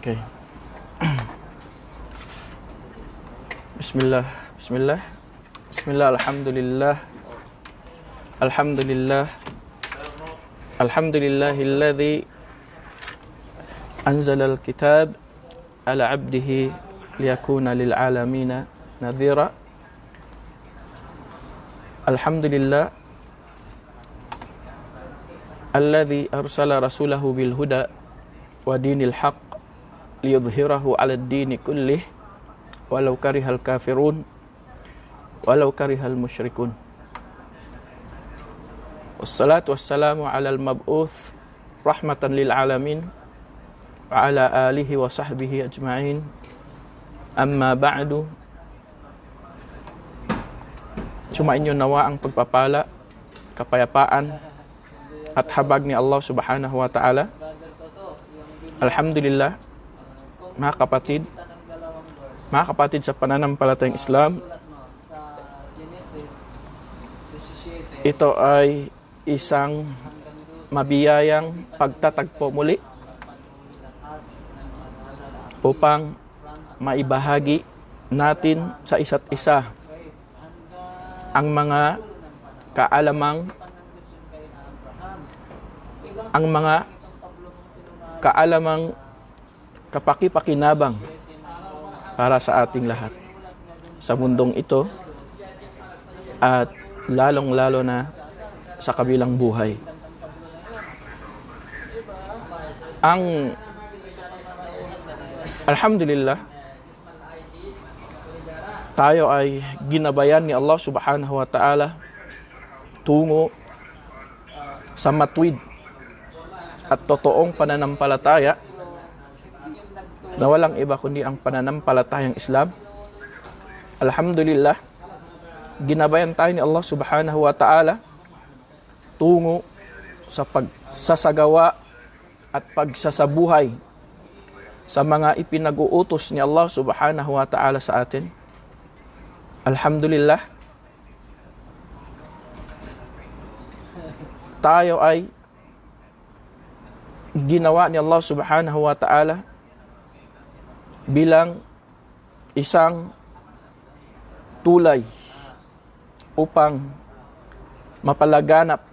Okay. Bismillah. Bismillah. Bismillah. Alhamdulillah. Alhamdulillah. Alhamdulillahilladzi anzala al-kitab ala 'abdihi liyakuna lil 'alamina nadhira. Alhamdulillah alladzi arsala rasulahu bil huda wa dinil haqq liyudhhirahu 'ala ad-dini kullih walau karihal kafirun walau karihal musyrikun. Wassalatu wassalamu 'alal mab'uts rahmatan lil 'alamin wa 'ala alihi wa sahbihi ajma'in. Amma ba'du. Sumainyo nawa ang pagpapala, kapayapaan at habag ni Allah Subhanahu wa Ta'ala. Alhamdulillah, mga kapatid sa pananampalatayang Islam, ito ay isang mabiyayang pagtatagpo muli upang maibahagi natin sa isa't isa ang mga kaalamang kapakipakinabang para sa ating lahat sa mundong ito at lalong-lalo na sa kabilang buhay. Alhamdulillah, tayo ay ginabayan ni Allah Subhanahu wa Ta'ala tungo sa matwid at totoong pananampalataya na walang iba kundi ang pananampalatayang Islam. Alhamdulillah, ginabayan tayo ni Allah Subhanahu wa Ta'ala tungo sa pagsasagawa at pagsasabuhay sa mga ipinag-uutos ni Allah Subhanahu wa Ta'ala sa atin. Alhamdulillah, tayo ay ginawa ni Allah Subhanahu wa Ta'ala bilang isang tulay upang mapalaganap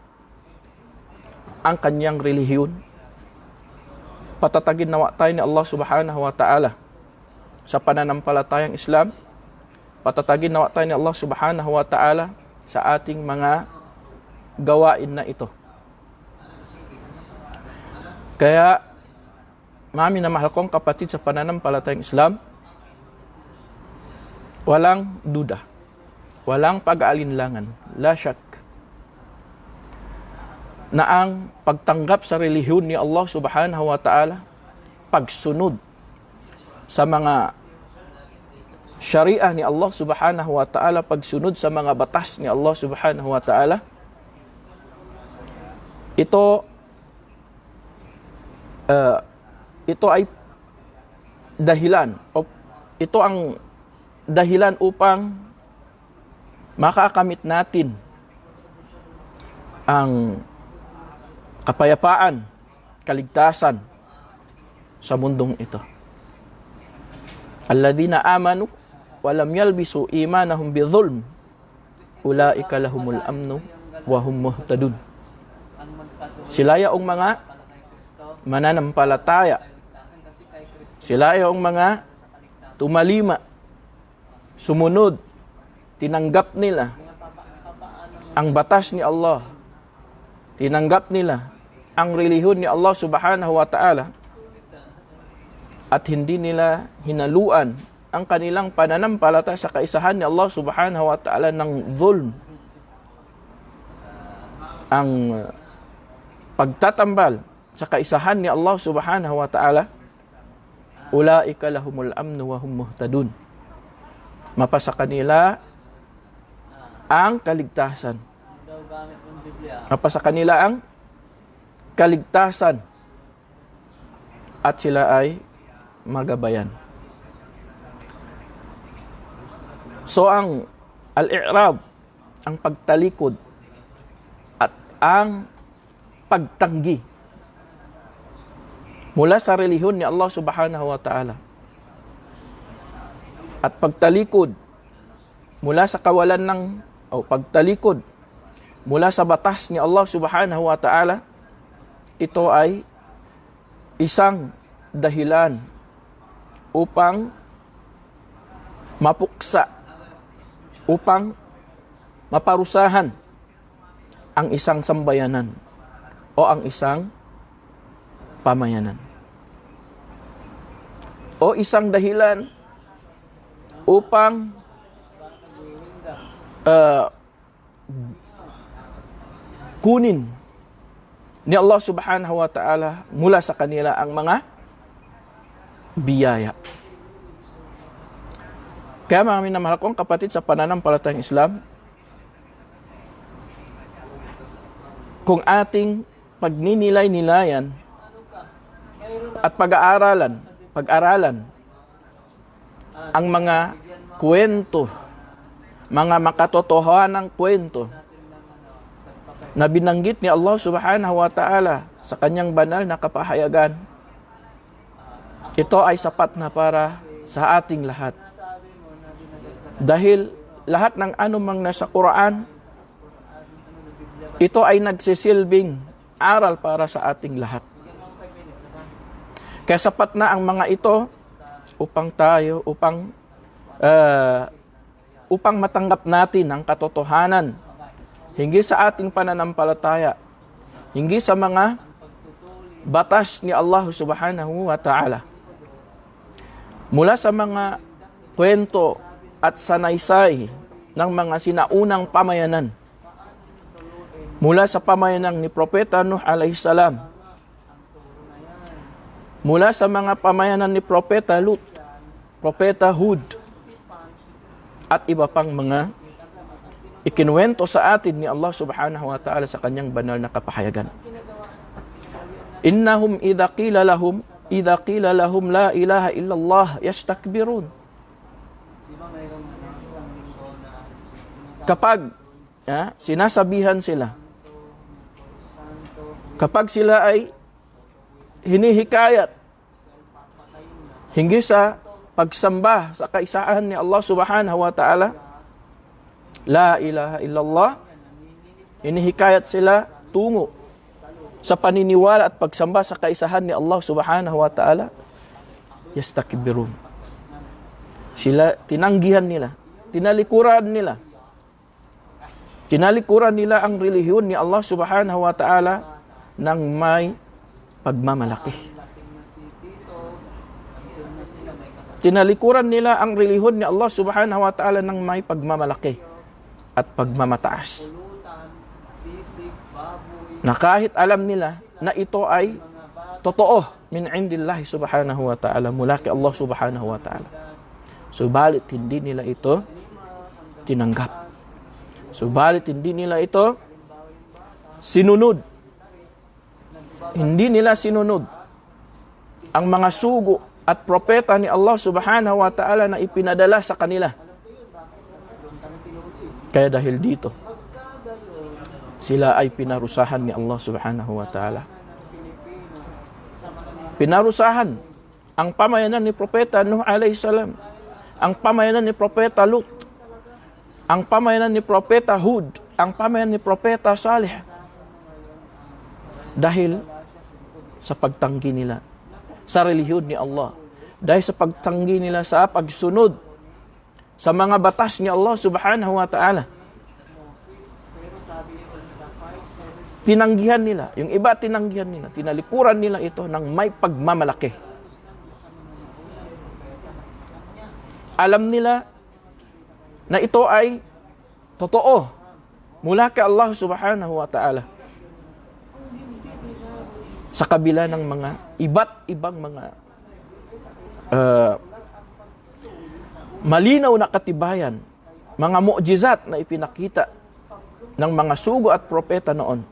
ang kanyang relihiyon. Patatagin nawa tayo ni Allah Subhanahu wa Ta'ala sa pananampalatayang Islam. Patatagin nawa tayo ni Allah Subhanahu wa Ta'ala sa ating mga gawain na ito. Kaya, mami na mahal kong kapatid sa pananampalatayang Islam, walang duda, walang pag-aalinlangan, la syak, na ang pagtanggap sa relihiyon ni Allah Subhanahu wa Ta'ala, pagsunod sa mga syariah ni Allah Subhanahu wa Ta'ala, pagsunod sa mga batas ni Allah Subhanahu wa Ta'ala, ito ay dahilan o ito ang dahilan upang makakamit natin ang kapayapaan, kaligtasan sa mundong ito. Alladhina amanu wa lam yalbisu imanahum bidhulm ulaika lahumul amnu wa hum muhtadun. Sila yaong mga mananampalataya, sila yaong mga tumalima, sumunod, tinanggap nila ang batas ni Allah, tinanggap nila ang relihiyon ni Allah Subhanahu wa Ta'ala, at hindi nila hinaluan ang kanilang pananampalataya sa kaisahan ni Allah Subhanahu wa Ta'ala ng dhulm, ang pagtatambal sa kaisahan ni Allah Subhanahu wa Ta'ala. Ulaika lahumul amnu wa hum muhtadun. Mapasa kanila ang kaligtasan. Mapasa kanila ang kaligtasan at sila ay magabayan. So ang al-i'rab, ang pagtalikod at ang pagtanggi mula sa relihiyon ni Allah subhanahu wa ta'ala. At pagtalikod mula sa kawalan ng, o pagtalikod mula sa batas ni Allah subhanahu wa ta'ala, ito ay isang dahilan upang mapuksa, upang maparusahan ang isang sambayanan o ang isang pamayanan. O isang dahilan upang kunin ni Allah subhanahu wa ta'ala mula sa kanila ang mga biyaya. Kaya mga minamahal kong kapatid sa pananampalatayang Islam, kung ating pagninilay-nilayan at pag-aralan ang mga kwento, mga makatotohanang kwento na binanggit ni Allah subhanahu wa ta'ala sa kanyang banal na kapahayagan, ito ay sapat na para sa ating lahat. Dahil lahat ng anumang nasa Quran, ito ay nagsisilbing aral para sa ating lahat. Kaya sapat na ang mga ito upang matanggap natin ang katotohanan hinggil sa ating pananampalataya, hinggil sa mga batas ni Allah subhanahu wa ta'ala. Mula sa mga kwento at sanaysay ng mga sinaunang pamayanan, mula sa pamayanan ni Propeta Nuh alayhi salam, mula sa mga pamayanan ni Propeta Lut, Propeta Hud, at iba pang mga ikinuwento sa atin ni Allah subhanahu wa ta'ala sa kanyang banal na kapahayagan. Innahum idha qila lahum la ilaha illallah yastakbirun. Kapag sinasabihan sila, kapag sila ay hinihikayat hinggil sa pagsamba sa kaisahan ni Allah subhanahu wa ta'ala, la ilaha illallah, hinihikayat sila tungo sa paniniwala at pagsamba sa kaisahan ni Allah subhanahu wa ta'ala, yastakbirun. Sila, tinanggihan nila, tinalikuran nila ang relihiyon ni Allah subhanahu wa ta'ala ng may pagmamalaki. Tinalikuran nila ang relihiyon ni Allah subhanahu wa ta'ala ng may pagmamalaki at pagmamataas. Na kahit alam nila na ito ay totoo min indillahi subhanahu wa ta'ala, mula kay Allah subhanahu wa ta'ala. Subalit hindi nila ito tinanggap. Subalit hindi nila ito sinunod. Hindi nila sinunod ang mga sugo at propeta ni Allah subhanahu wa ta'ala na ipinadala sa kanila. Kaya dahil dito, sila ay pinarusahan ni Allah subhanahu wa ta'ala. Pinarusahan ang pamayanan ni Propeta Nuh alayhi salam, ang pamayanan ni Propeta Lut, ang pamayanan ni Propeta Hud, ang pamayanan ni Propeta Salih. Dahil sa pagtanggi nila sa relihiyon ni Allah, dahil sa pagtanggi nila sa pagsunod sa mga batas ni Allah subhanahu wa ta'ala. Tinanggihan nila, yung iba tinanggihan nila, tinalikuran nila ito ng may pagmamalaki. Alam nila na ito ay totoo mula kay Allah subhanahu wa ta'ala. Sa kabila ng mga iba't ibang mga malinaw na katibayan, mga mu'jizat na ipinakita ng mga sugo at propeta noon.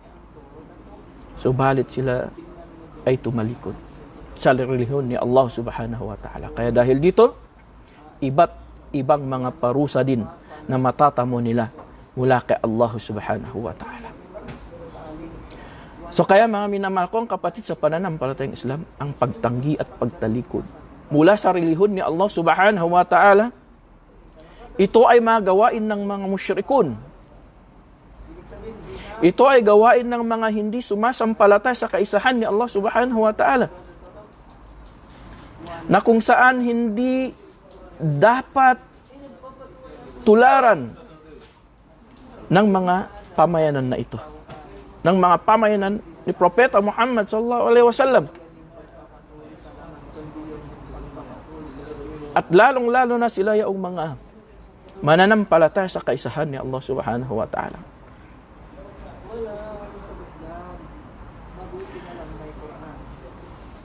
Subalit sila ay tumalikod sa relihiyon ni Allah subhanahu wa ta'ala. Kaya dahil dito, iba't ibang mga parusa din na matatamo nila mula kay Allah subhanahu wa ta'ala. So kaya mga minamahal kong kapatid sa pananampalatayang Islam, ang pagtanggi at pagtalikod mula sa relihyon ni Allah subhanahu wa ta'ala, ito ay mga gawain ng mga musyrikun. Ito ay gawain ng mga hindi sumasampalatay sa kaisahan ni Allah subhanahu wa ta'ala, na kung saan hindi dapat tularan ng mga pamayanan na ito, ng mga pamayanan ni Propeta Muhammad sallallahu alaihi wasallam. At lalong-lalo na sila yung mga mananampalataya sa kaisahan ni Allah subhanahu wa ta'ala.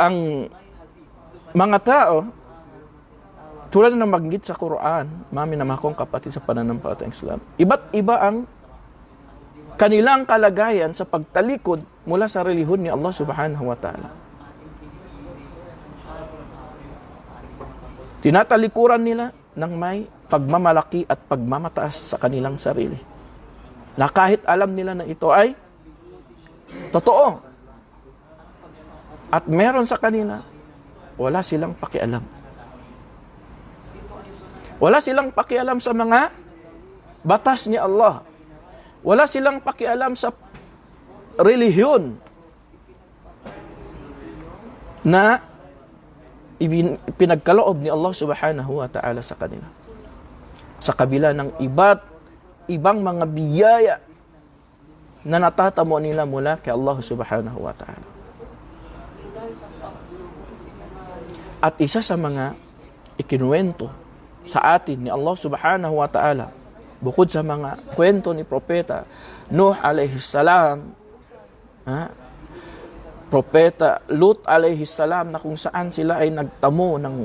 Ang mga tao, tulad na maggit sa Quran, mami na makong kapatid sa pananampalatayang Islam, iba't iba ang kanilang kalagayan sa pagtalikod mula sa relihyon ni Allah subhanahu wa ta'ala. Tinatalikuran nila ng may pagmamalaki at pagmamataas sa kanilang sarili, na kahit alam nila na ito ay totoo at meron sa kanila, wala silang pakialam. Wala silang pakialam sa mga batas ni Allah. Wala silang pakialam sa relihiyon na pinagkaloob ni Allah subhanahu wa ta'ala sa kanila. Sa kabila ng ibang mga biyaya na natatamo nila mula kay Allah subhanahu wa ta'ala. At isa sa mga ikinuwento sa atin ni Allah subhanahu wa ta'ala, bukod sa mga kwento ni Propeta Nuh alayhi salam, Propeta Lut alayhi salam, na kung saan sila ay nagtamo ng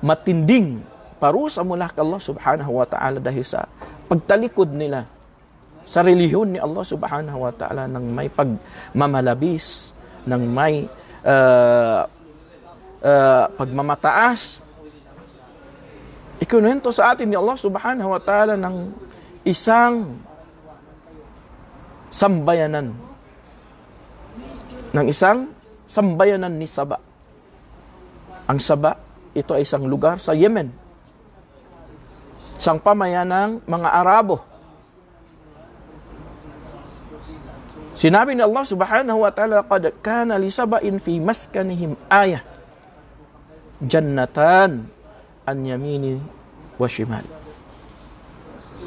matinding parusa mula kay Allah subhanahu wa ta'ala dahil sa pagtalikod nila sa relihiyon ni Allah subhanahu wa ta'ala, ng may pagmamalabis, ng may pagmamataas. Ikinuwento sa atin ni Allah subhanahu wa ta'ala ng isang sambayanan, ni Saba. Ang Saba, ito ay isang lugar sa Yemen, isang pamayanang mga Arabo. Sinabi ni Allah subhanahu wa ta'ala, qad kana li saba'in fi maskanihim ayah, jannatan an yamini wa shimal.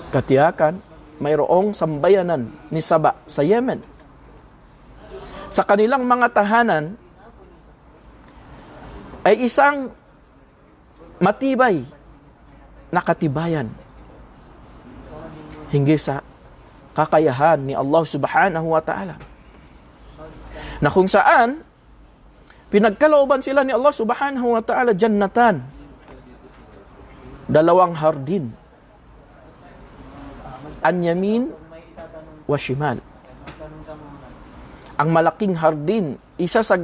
Katiyakan, mayroong sambayanan ni Saba sa Yemen. Sa kanilang mga tahanan ay isang matibay na katibayan hinggil sa kakayahan ni Allah subhanahu wa ta'ala, na kung saan pinagkalooban sila ni Allah subhanahu wa ta'ala jannatan, dalawang hardin, an yamin wa shimal. Ang malaking hardin, isa sa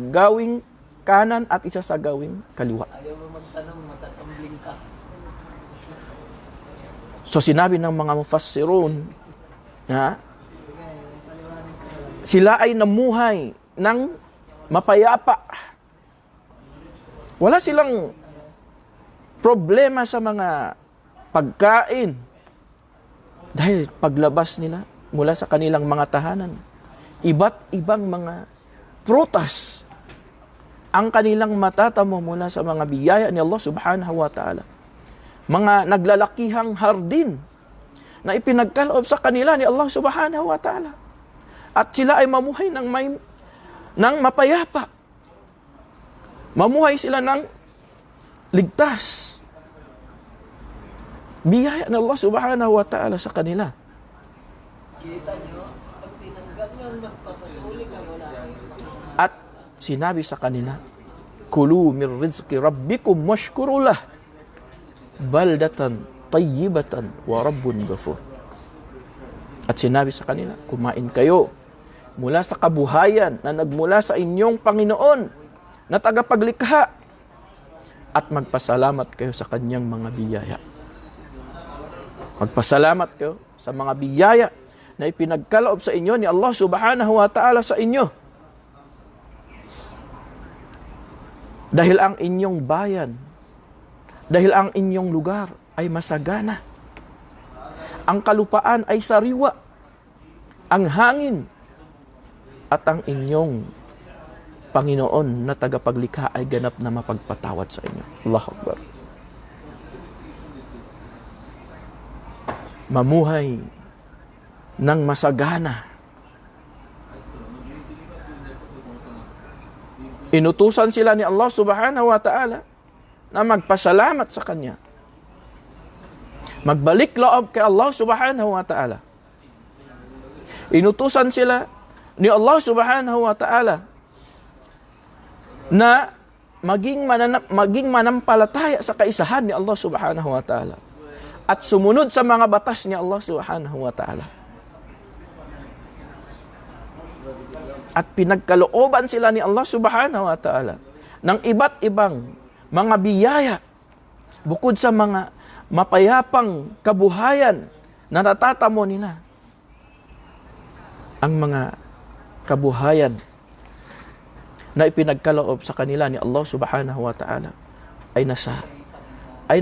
gawing kanan at isa sa gawing kaliwa. So sinabi ng mga mufassirun, sila ay namuhay ng mapayapa. Wala silang problema sa mga pagkain dahil paglabas nila mula sa kanilang mga tahanan, iba't ibang mga prutas ang kanilang matatamo mula sa mga biyaya ni Allah subhanahu wa ta'ala. Mga naglalakihang hardin na ipinagkaloob sa kanila ni Allah subhanahu wa ta'ala. At sila ay mamuhay ng mapayapa. Mamuhay sila ng ligtas. Biyaya ni Allah subhanahu wa ta'ala sa kanila. Kita nyo, pag tinanggap nyo, magpapatuloy kayo na. At sinabi sa kanila, kulu min rizqi rabbikum washkurulah, baldatan tayyibatan wa rabbun ghafur. At sinabi sa kanila, kumain kayo mula sa kabuhayan na nagmula sa inyong Panginoon na tagapaglikha, at magpasalamat kayo sa kanyang mga biyaya. Magpasalamat kayo sa mga biyaya na ipinagkaloob sa inyo ni Allah subhanahu wa ta'ala sa inyo. Dahil ang inyong bayan, dahil ang inyong lugar ay masagana. Ang kalupaan ay sariwa. Ang hangin at ang inyong Panginoon na tagapaglikha ay ganap na mapagpatawad sa inyo. Allahu Akbar. Mamuhay ng masagana. Inutusan sila ni Allah subhanahu wa ta'ala na magpasalamat sa Kanya. Magbalik loob kay Allah subhanahu wa ta'ala. Inutusan sila ni Allah subhanahu wa ta'ala na maging manampalataya sa kaisahan ni Allah subhanahu wa ta'ala at sumunod sa mga batas ni Allah subhanahu wa ta'ala. At pinagkalooban sila ni Allah subhanahu wa ta'ala ng iba't ibang mga biyaya bukod sa mga mapayapang kabuhayan na natatamo nila. Ang mga kabuhayan na ipinagkaloob sa kanila ni Allah subhanahu wa ta'ala ay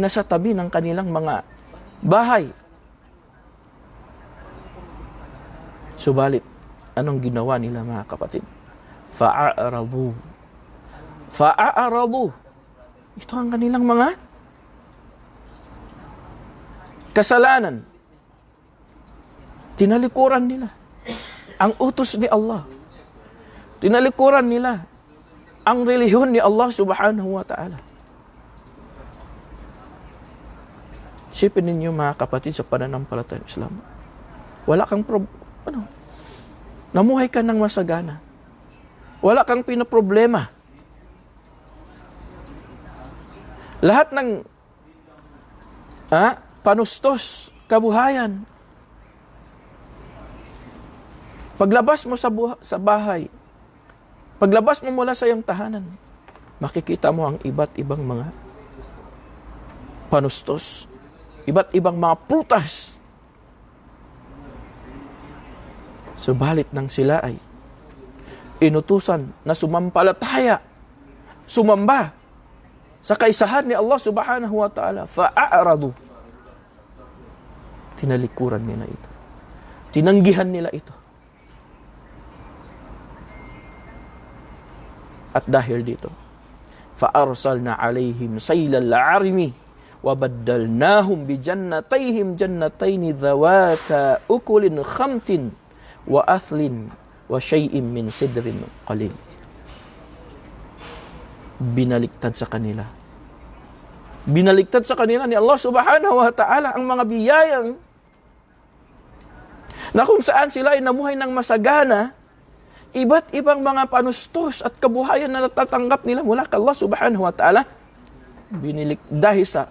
nasa tabi ng kanilang mga bahay. Subalit, anong ginawa nila mga kapatid? Fa'a'aradu. Ito ang kanilang mga kasalanan. Tinalikuran nila ang utos ni Allah. Tinalikuran nila ang relihiyon ni Allah subhanahu wa ta'ala. Sipin ninyo mga kapatid sa pananampalatayang Islam. Wala kang namuhay ka ng masagana. Wala kang pinaproblema. Lahat ng panustos, kabuhayan. Paglabas mo sa bahay, paglabas mo mula sa iyong tahanan, makikita mo ang iba't ibang mga panustos, iba't ibang mga prutas. Subalit nang sila ay inutusan na sumampalataya, sumamba sa kaisahan ni Allah subhanahu wa ta'ala, fa'a'aradu. Tinalikuran nila ito. Tinanggihan nila ito. At dahil dito, فَأَرْسَلْنَا عَلَيْهِمْ سَيْلَ الْعَرِمِ وَبَدَّلْنَاهُمْ بِجَنَّتَيْهِمْ جَنَّتَيْنِ ذَوَاتَا أُكُلٍ خَمْطٍ وَأَثْلٍ وَشَيْءٍ مِّنْ سِدْرٍ قَلِيلٍ. Binaliktad sa kanila. Binaliktad sa kanila ni Allah subhanahu wa ta'ala ang mga biyayang na kung saan sila ay namuhay ng masagana, iba't ibang mga panustos at kabuhayan na natatanggap nila mula kay Allah subhanahu wa ta'ala, dahil sa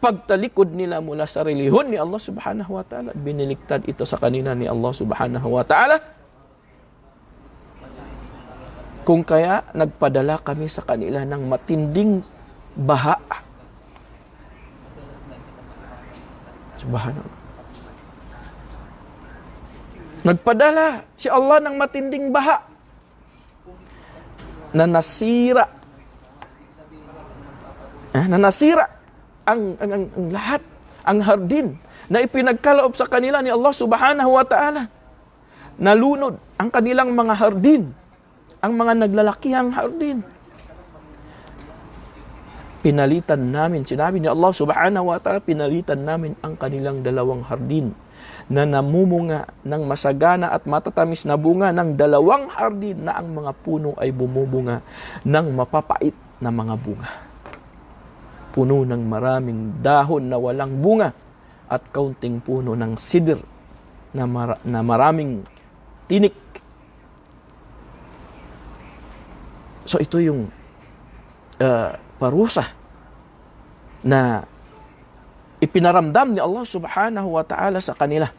pagtalikod nila mula sa relihyon ni Allah subhanahu wa ta'ala, biniliktad ito sa kanila ni Allah subhanahu wa ta'ala. Kung kaya, nagpadala kami sa kanila ng matinding baha. Subhanallah. Nagpadala si Allah ng matinding baha na nasira ang lahat, ang hardin na ipinagkaloob sa kanila ni Allah subhanahu wa ta'ala. Nalunod ang kanilang mga hardin, ang mga naglalakihang hardin. Pinalitan namin, sinabi ni Allah subhanahu wa ta'ala, pinalitan namin ang kanilang dalawang hardin na namumunga ng masagana at matatamis na bunga ng dalawang hardin na ang mga puno ay bumubunga ng mapapait na mga bunga. Puno ng maraming dahon na walang bunga at kaunting puno ng sidr na maraming tinik. So ito yung parusa na ipinaramdam ni Allah subhanahu wa ta'ala sa kanila.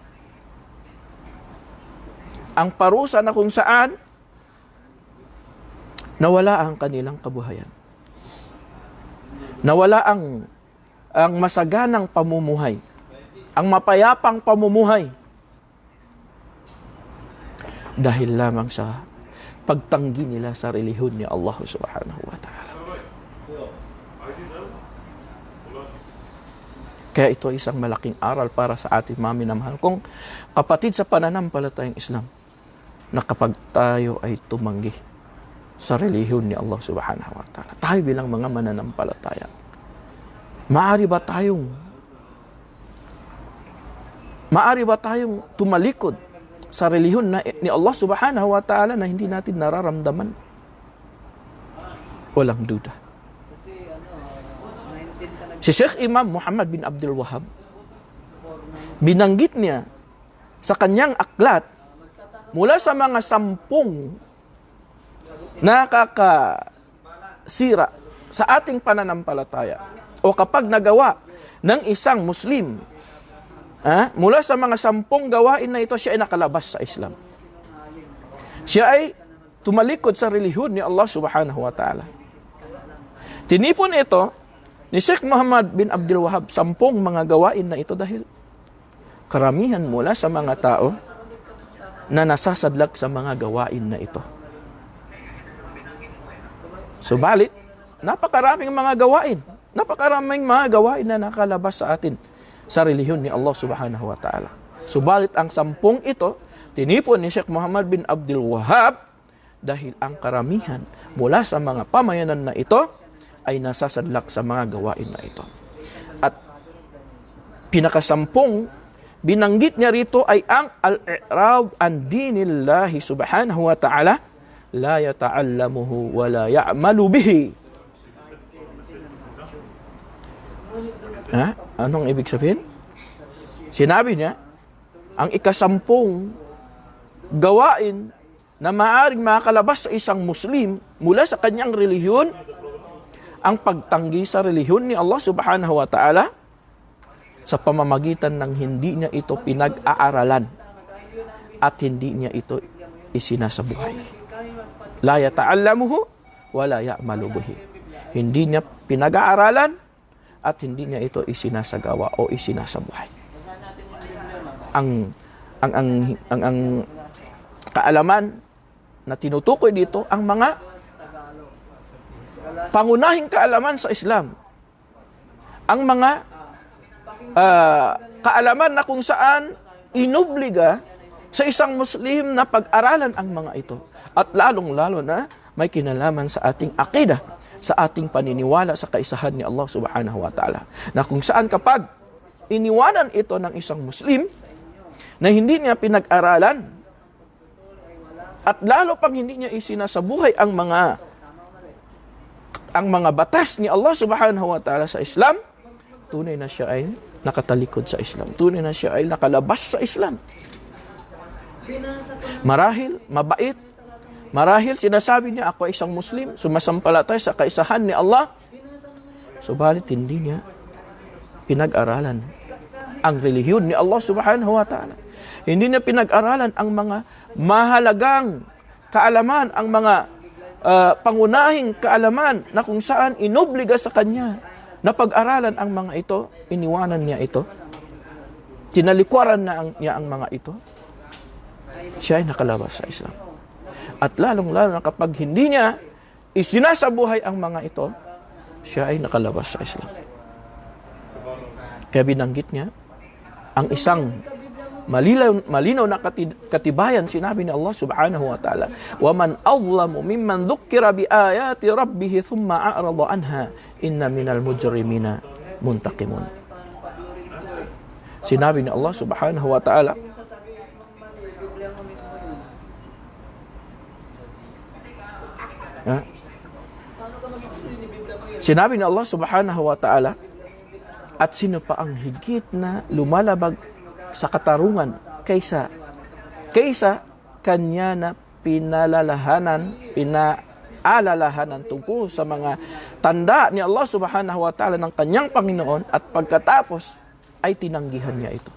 Ang parusa na kung saan nawala ang kanilang kabuhayan. Nawala ang masaganang pamumuhay. Ang mapayapang pamumuhay. dahil lamang sa pagtanggi nila sa relihiyon ni Allah subhanahu wa ta'ala. Kaya ito ay isang malaking aral para sa ating mga minamahal kong kapatid sa pananampalatayang Islam, na kapag tayo ay tumanggi sa relihiyon ni Allah subhanahu wa ta'ala, tayo bilang mga mananampalataya, maaari ba tayong tumalikod sa relihiyon ni Allah subhanahu wa ta'ala na hindi natin nararamdaman? Walang duda. Si Sheikh Imam Muhammad bin Abdul Wahhab, binanggit niya sa kanyang aklat, mula sa mga 10 nakakasira sa ating pananampalataya, o kapag nagawa ng isang Muslim, mula sa mga 10 gawain na ito, siya ay nakalabas sa Islam. Siya ay tumalikod sa relihiyon ni Allah subhanahu wa ta'ala. Tinipon ito ni Sheikh Muhammad bin Abdul Wahhab 10 mga gawain na ito, dahil karamihan mula sa mga tao na nasasadlak sa mga gawain na ito. Subalit, napakaraming mga gawain na nakalabas sa atin sa relihiyon ni Allah subhanahu wa ta'ala. Subalit, ang 10 ito, tinipon ni Sheikh Muhammad bin Abdul Wahhab dahil ang karamihan mula sa mga pamayanan na ito ay nasasadlak sa mga gawain na ito. At pinaka-10 binanggit niya rito ay ang al-i'rad an dinillahi subhanahu wa ta'ala, la yata'allamuhu wa la ya'malu bihi. Anong ibig sabihin? Sinabi niya, ang ika-10 gawain na maaaring makakalabas sa isang Muslim mula sa kanyang relihiyon, ang pagtanggi sa relihiyon ni Allah subhanahu wa ta'ala sa pamamagitan ng hindi niya ito pinag-aaralan at hindi niya ito isinasabuhay. La yata'allamuhu wa la ya'malu bihi. Hindi niya pinag-aaralan at hindi niya ito isinasagawa o isinasabuhay. Ang kaalaman na tinutukoy dito, ang mga pangunahing kaalaman sa Islam, ang mga kaalaman na kung saan inobliga sa isang Muslim na pag-aralan ang mga ito, at lalong-lalo na may kinalaman sa ating akidah, sa ating paniniwala sa kaisahan ni Allah subhanahu wa ta'ala, na kung saan kapag iniwanan ito ng isang Muslim na hindi niya pinag-aralan at lalo pang hindi niya isinasabuhay ang mga batas ni Allah subhanahu wa ta'ala sa Islam, tunay na siya ay nakatalikod sa Islam. Tunay na siya ay nakalabas sa Islam. Marahil, mabait. Marahil, sinasabi niya, ako ay isang Muslim, sumasampalatay sa kaisahan ni Allah. Subalit, hindi niya pinag-aralan ang relihiyon ni Allah subhanahu wa ta'ala. Hindi niya pinag-aralan ang mga mahalagang kaalaman, ang mga pangunahing kaalaman na kung saan inobliga sa kanya na pag-aralan ang mga ito, iniwanan niya ito, tinalikuran niya ang mga ito, siya ay nakalabas sa Islam. At lalong-lalo na kapag hindi niya isinasabuhay ang mga ito, siya ay nakalabas sa Islam. Kaya binanggit niya ang isang malinaw na katibayan, sinabi ni Allah subhanahu wa ta'ala, وَمَنْ أَظْلَمُ مِمَّنْ ذُكِّرَ بِآيَاتِ رَبِّهِ ثُمَّ أَعْرَضَ عَنْهَا إِنَّ مِنَ الْمُجْرِمِينَ مُنْتَقِمُونَ. Sinabi ni Allah subhanahu wa ta'ala, sinabi ni Allah subhanahu wa ta'ala, at sino pa ang higit na lumalabag sa katarungan kaysa kanya na pinaalalahanan tungkol sa mga tanda ni Allah subhanahu wa ta'ala ng kanyang Panginoon, at pagkatapos ay tinanggihan niya ito.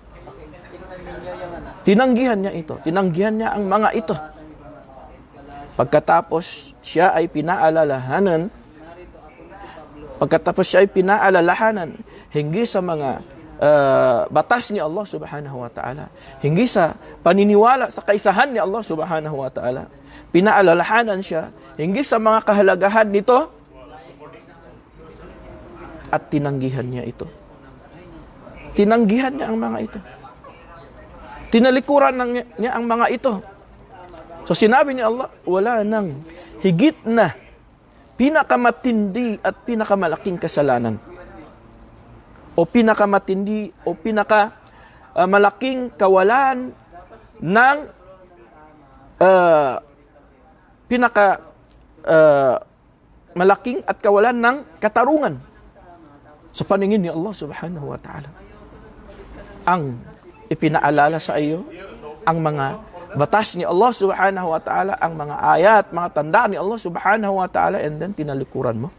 Tinanggihan niya ang mga ito. Pagkatapos siya ay pinaalalahanan hinggil sa mga batas ni Allah subhanahu wa ta'ala. Hingi sa paniniwala sa kaisahan ni Allah subhanahu wa ta'ala. Pinaalalahanan siya, hingi sa mga kahalagahan nito, at tinanggihan niya ito. Tinanggihan niya ang mga ito. Tinalikuran niya ang mga ito. So sinabi ni Allah, wala nang higit na pinakamatindi at pinakamalaking kasalanan. O pinakamatindi o malaking kawalan ng malaking at kawalan ng katarungan sa paningin ni Allah subhanahu wa ta'ala. Ang ipinaalala sa iyo, ang mga batas ni Allah subhanahu wa ta'ala, ang mga ayat, mga tanda ni Allah subhanahu wa ta'ala, and then tinalikuran mo.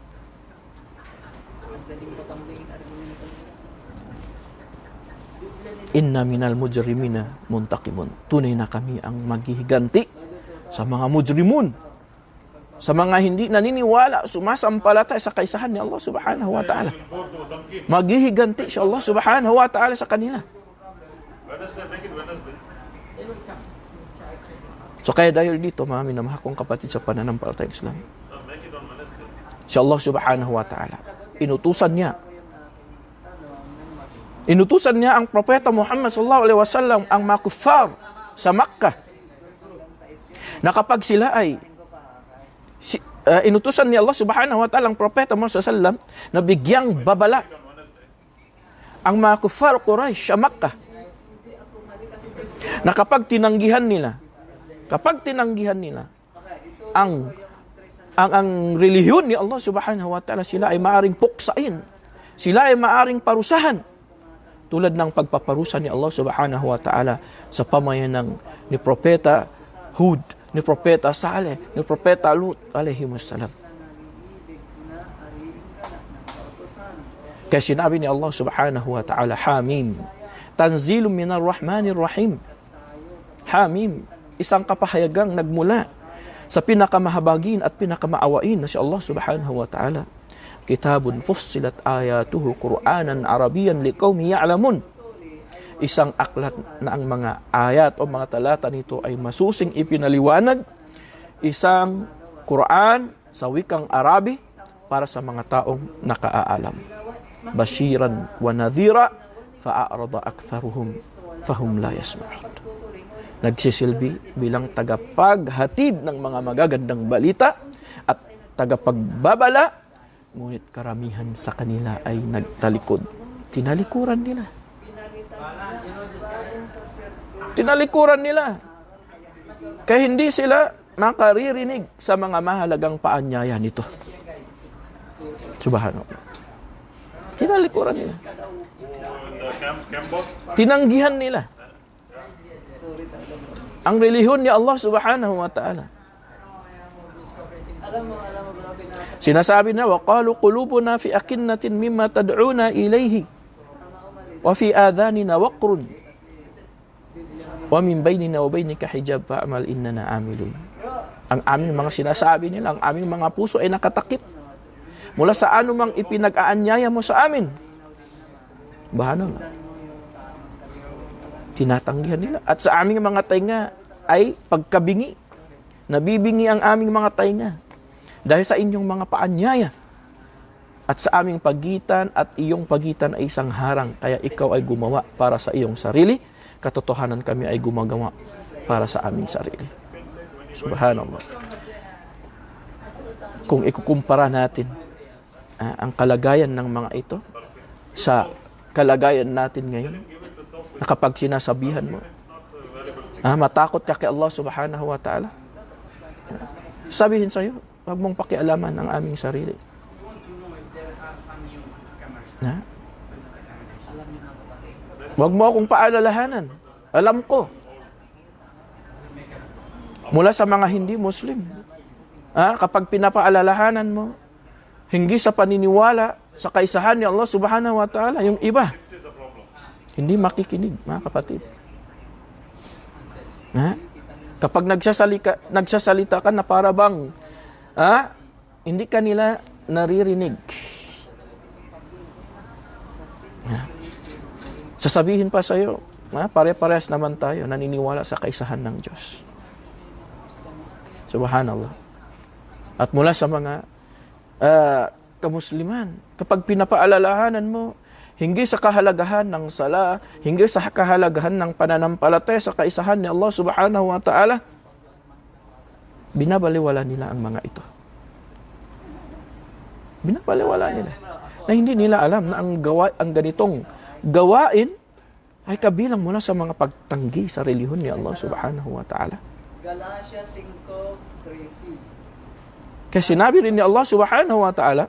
Inna minal mujrimina muntakimun. Tunay na kami ang maghihiganti sa mga mujrimun, sa mga hindi naniniwala, sumasampalataya sa kaisahan ni Allah subhanahu wa ta'ala. Maghihiganti si Allah subhanahu wa ta'ala sa kanila. So kaya dahil dito, mga minamahal kong kapatid sa pananampalatayang Islam, si Allah subhanahu wa ta'ala, inutusan niya ang propeta Muhammad sallallahu alaihi wasallam, ang mga kuffar sa Makkah, na kapag sila ay inutusan ni Allah subhanahu wa ta'ala ang propeta Muhammad sallallahu alaihi wasallam na bigyang babala ang mga kuffar Quraysh sa Makkah, na kapag tinanggihan nila ang relihiyon ni Allah subhanahu wa ta'ala, sila ay maaring puksain, sila ay maaring parusahan, tulad ng pagpaparusa ni Allah subhanahu wa ta'ala sa pamayanan ni Propeta Hud, ni Propeta Saleh, ni Propeta Lut alaihimussalam. Kaya sinabi ni Allah subhanahu wa ta'ala, Hamim, tanzilun minar rahmanir rahim. Hamim, isang kapahayagang nagmula sa pinakamahabagin at pinakamaawain na si Allah subhanahu wa ta'ala. Kitabun fussilat ayatuhu Qur'anan Arabiyan liqaumi ya'lamun. Isang aklat na ang mga ayat o mga talata nito ay masusing ipinaliwanag. Isang Qur'an sa wikang Arabi para sa mga taong nakaalam. Bashiran wa nadhira fa'arada aktharuhum fahum la yasma'un. Nagsisilbi bilang tagapaghatid ng mga magagandang balita at tagapagbabala, ngunit karamihan sa kanila ay nagtalikod. Tinalikuran nila. Kaya hindi sila makaririnig sa mga mahalagang paanyaya nito. Subhanallah. Tinalikuran nila. Tinanggihan nila ang relihiyon ni Allah subhanahu wa ta'ala. Sinasabi na, وَقَالُوا قُلُوبُنَا فِي أَكِنَّةٍ مِمَّا تَدْعُونَا إِلَيْهِ وَفِي آذَانِنَا وَقْرٌ وَمِنْ بَيْنِنَا وَبَيْنِكَ حِجَابٌ فَأْمَلْ إِنَّنَا عَامِلُونَ. Ang aming mga sinasabi nila, ang aming mga puso ay nakatakip mula sa anumang ipinag-aanyaya mo sa amin. Bahala nga. Tinatanggihan nila. At sa aming mga tainga ay pagkabingi. Nabibingi ang aming mga tainga dahil sa inyong mga paanyaya. At sa aming pagitan at iyong pagitan ay isang harang, kaya ikaw ay gumawa para sa iyong sarili. Katotohanan kami ay gumagawa para sa aming sarili. Subhanallah. Kung ikukumpara natin ang kalagayan ng mga ito sa kalagayan natin ngayon, na kapag sinasabihan mo, matakot ka kay Allah subhanahu wa ta'ala, sabihin sa'yo, huwag mong pakialaman ang aming sarili. Huwag mo akong paalalahanan. Alam ko. Mula sa mga hindi Muslim, kapag pinapaalalahanan mo, hindi sa paniniwala sa kaisahan ni Allah subhanahu wa ta'ala, yung iba, hindi makikinig, mga kapatid. Kapag nagsasalita ka na para bang hindi ka nila naririnig. Sasabihin pa sa'yo, pare-parehas naman tayo naniniwala sa kaisahan ng Diyos. Subhanallah. At mula sa mga kamusliman, kapag pinapaalalahanan mo, hindi sa kahalagahan ng sala, hindi sa kahalagahan ng pananampalataya sa kaisahan ni Allah subhanahu wa ta'ala, binabaliwala nila ang mga ito. Binabaliwala nila. Na hindi nila alam na ang ganitong gawain ay kabilang mula sa mga pagtanggi sa relihiyon ni Allah subhanahu wa ta'ala. Galatia 5:13. Kaya sinabi rin ni Allah subhanahu wa ta'ala,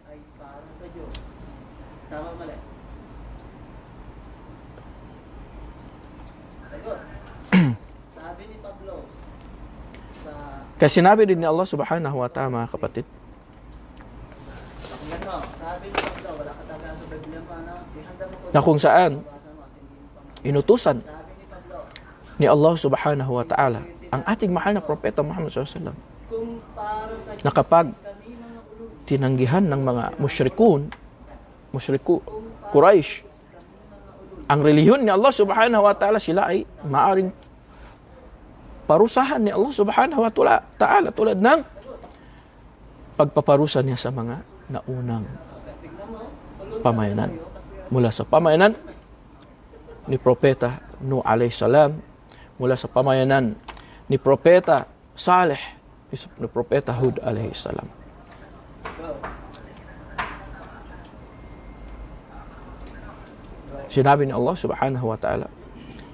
Ay para sa Diyos. Tama mali? Sagot. Sabi ni Pablo sa kaya sinabi rin ni Allah subhanahu wa ta'ala, mga kapatid, pakinggan mo, sabi ni Pablo, wala ka taga sa Biblia pa, no? Ihanda mo ko na kung saan basa mo at hindi mo pang inutusan sabi ni Pablo, ni Allah subhanahu wa ta'ala ang ating mahal na propeta Muhammad SAW kung para sa Diyos na kapag kami mga ulul, tinanggihan ng mga Quraysh, ang relihiyon ni Allah subhanahu wa ta'ala, sila ay maaring parusahan ni Allah subhanahu wa ta'ala tulad ng pagpaparusa niya sa mga naunang pamayanan. Mula sa pamayanan ni Propeta Nuh alayhi salam, mula sa pamayanan ni Propeta Saleh, ni Propeta Hud alayhi salam. Sinabi ni Allah subhanahu wa ta'ala,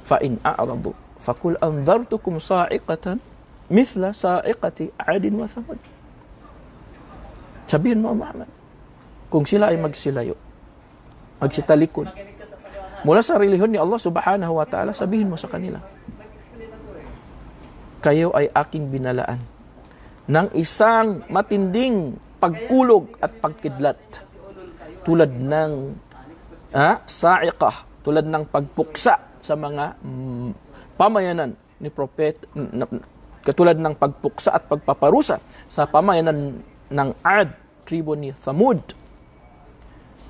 فَإِنْ أَعْرَضُوا فَقُلْ أَنذَرْتُكُمْ صَاعِقَةً مِثْلَ صَاعِقَةِ عَادٍ وَثَمُودَ. Sabihin mo, Muhammad, kung sila ay magsilayo, magsitalikod mula sa relihiyon ni Allah subhanahu wa ta'ala, sabihin mo sa kanila, kayo ay aking binalaan ng isang matinding pagkulog at pagkidlat tulad ng sa'iqah, tulad ng pagpuksa sa mga pamayanan ni propet, katulad ng pagpuksa at pagpaparusa sa pamayanan ng Ad, tribo ni Thamud.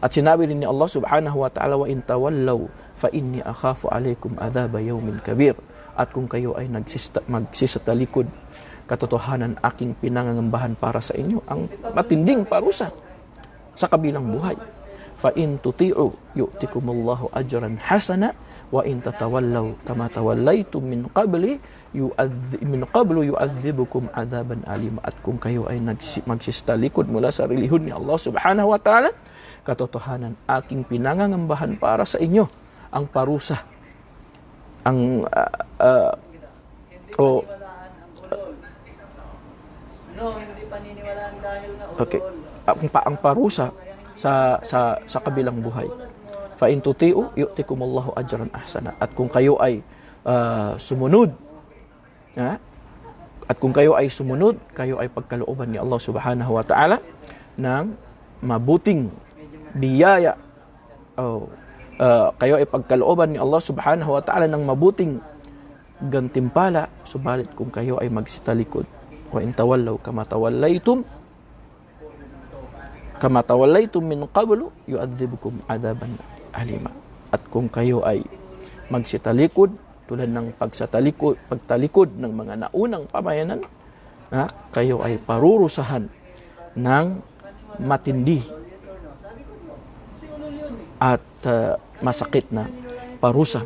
At sinabi rin ni Allah subhanahu wa ta'ala, wa in tawallaw fa inni akhafu alaykum adhaba yawmin kabir. At kung kayo ay magsisatalikod, katotohanan aking pinangangambahan para sa inyo ang matinding parusa sa kabilang buhay. Fa in tuti'u yu'tikumullahu ajran hasana wa in tatawallaw kama tawallaytum min qablu yu'adhibukum adhaban alima. At kung kayo ay magsisatalikod mula sa relihiyon ni Allah subhanahu wa ta'ala, katotohanan aking pinangangambahan para sa inyo ang parusa, ang hindi paniniwalaan dahil na ulol. okay, ang parusa sa kabilang buhay. Fa in tuti'u yu'tikumullahu ajran ahsana. At kung kayo ay sumunod, at kung kayo ay sumunod, kayo ay pagkalooban ni Allah subhanahu wa ta'ala ng mabuting biyaya. Kayo ay pagkalooban ni Allah subhanahu wa ta'ala ng mabuting gantimpala. Subalit kung kayo ay magsitalikod, wa in tawallaw kama tawallaytum min qablu yu'adzibukum adaban alima. At kung kayo ay magsitalikod tulad ng pagtalikod ng mga naunang pamayanan, kayo ay parurusahan ng matindi at masakit na parusa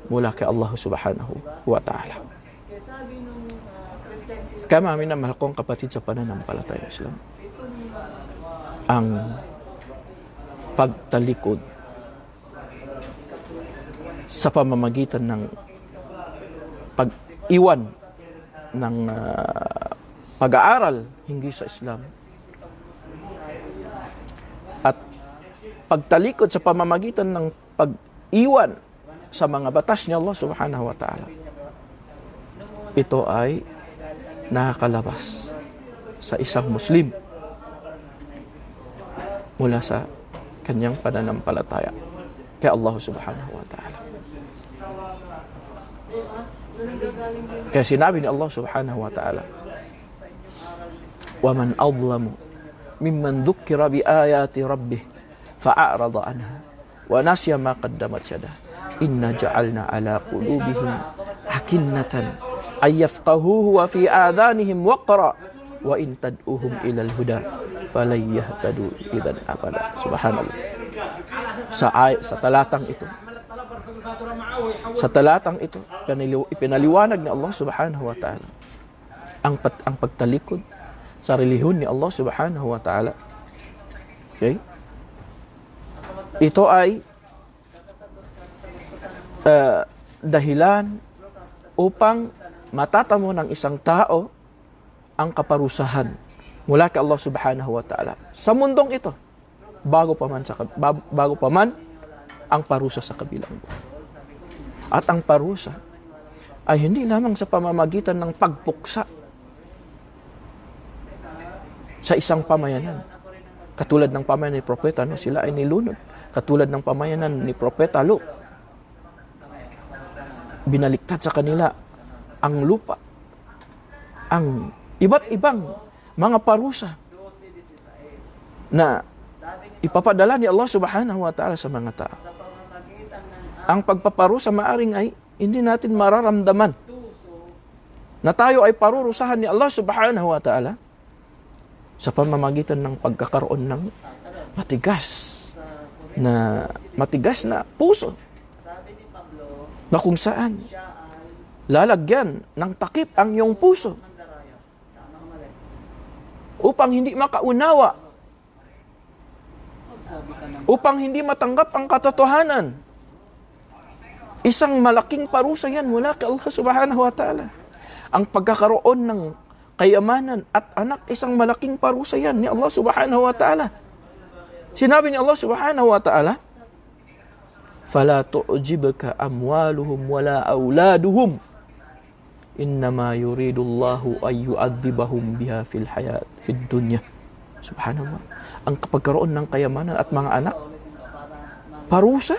mula kay Allah subhanahu wa ta'ala. Kaya mga minamahal kong kapatid sa pananampalataya ng Islam, ang pagtalikod sa pamamagitan ng pag-iwan ng pag-aaral hinggil sa Islam at pagtalikod sa pamamagitan ng pag-iwan sa mga batas ni Allah subhanahu wa ta'ala, ito ay nakakalabas sa isang Muslim mula sa kanyang pananampalataya kay Allah subhanahu wa ta'ala. Kaya sinabi ni Allah subhanahu wa ta'ala, وَمَنْ أَظْلَمُ مِمَّنْ ذُكِّرَ بِآيَاتِ رَبِّهِ فَأَعْرَضَ عَنْهَا wa nasiya ma qaddamat yadah. Inna ja'alna ala qulubihim akinnatan ay yafqahuhu wa fi adhanihim waqra wa in tad'uhum ila al-huda falan yahtadu idan abada. Subhanallah. Sa talatang ito, ipinaliwanag ni Allah subhanahu wa ta'ala ang pagtalikod sa relihyon ni Allah subhanahu wa ta'ala. Okay? Ito ay dahilan upang matatamo ng isang tao ang kaparusahan mula kay Allah subhanahu wa ta'ala sa mundong ito bago pa man ang parusa sa kabilang buhay. At ang parusa ay hindi lamang sa pamamagitan ng pagpuksa sa isang pamayanan. Katulad ng pamayanan ni Propeta, sila ay nilunod. Katulad ng pamayanan ni Propeta Lut. Binaliktad sa kanila ang lupa. Ang iba't ibang mga parusa na ipapadala ni Allah subhanahu wa ta'ala sa mga tao. Ang pagpaparusa maaring ay hindi natin mararamdaman na tayo ay parurusahan ni Allah subhanahu wa ta'ala sa pamamagitan ng pagkakaroon ng matigas na puso na kung saan lalagyan ng takip ang iyong puso upang hindi makaunawa, upang hindi matanggap ang katotohanan. Isang malaking parusa yan mula kay Allah subhanahu wa ta'ala. Ang pagkakaroon ng kayamanan at anak, isang malaking parusa yan ni Allah subhanahu wa ta'ala. Sinabi ni Allah subhanahu wa ta'ala, فَلَا تُعْجِبْكَ أَمْوَالُهُمْ وَلَا أَوْلَادُهُمْ إِنَّمَا يُرِيدُ اللَّهُ أَن يُعَذِّبَهُمْ بِهَا فِي الدُّنْيَا. Subhanallah. Ang pagkaroon ng kayamanan at mga anak, parusa.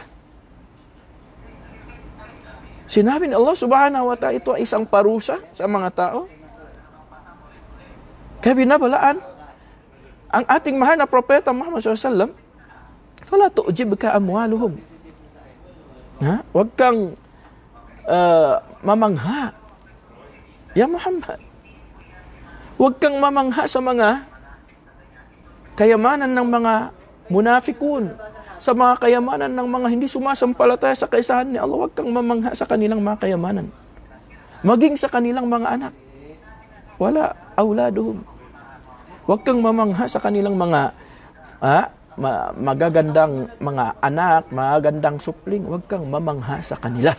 Sinabi ni Allah subhanahu wa ta'ala, ito ay isang parusa sa mga tao. Kaya binabalaan ang ating mahal na propeta Muhammad SAW, فَلَا تُعْجِبْكَ أَمْوَالُهُمْ. Huwag kang mamangha. Ya Muhammad, huwag kang mamangha sa mga kayamanan ng mga munafikun, sa mga kayamanan ng mga hindi sumasampalataya sa kaisahan ni Allah. Huwag kang mamangha sa kanilang mga kayamanan. Maging sa kanilang mga anak. Wala auladuhum. Huwag kang mamangha sa kanilang mga magagandang mga anak, magagandang supling. Huwag kang mamangha sa kanila.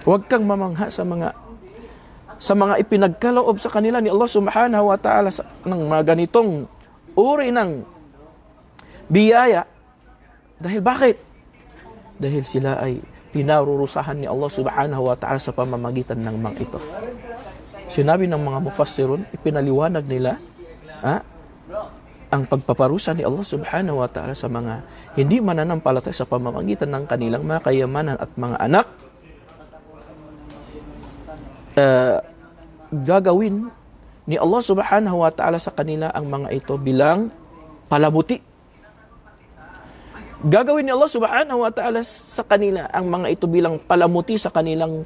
Huwag kang mamangha sa mga ipinagkaloob sa kanila ni Allah subhanahu wa ta'ala ng mga ganitong uri ng biyaya. Dahil bakit? Dahil sila ay pinarurusahan ni Allah subhanahu wa ta'ala sa pamamagitan ng mga ito. Sinabi ng mga mufassirun, ipinaliwanag nila ang pagpaparusa ni Allah subhanahu wa ta'ala sa mga hindi mananampalataya sa pamamagitan ng kanilang mga kayamanan at mga anak, gagawin ni Allah subhanahu wa ta'ala sa kanila ang mga ito bilang palamuti. Gagawin ni Allah subhanahu wa ta'ala sa kanila ang mga ito bilang palamuti sa kanilang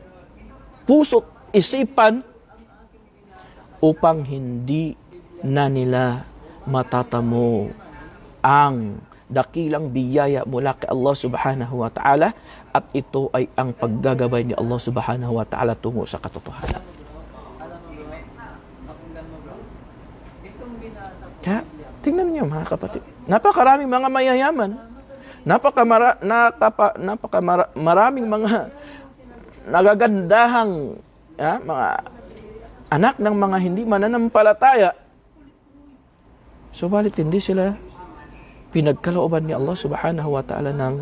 puso't isipan upang hindi na nila matatamo ang dakilang biyaya mula kay Allah subhanahu wa ta'ala, at ito ay ang paggagabay ni Allah subhanahu wa ta'ala tungo sa katotohanan. Kaya, tingnan niyo mga kapatid, napakaraming mga mayayaman, napakamaraming mga nagagandahang mga anak ng mga hindi mananampalataya. Subalit hindi sila pinagkalooban ni Allah subhanahu wa ta'ala ng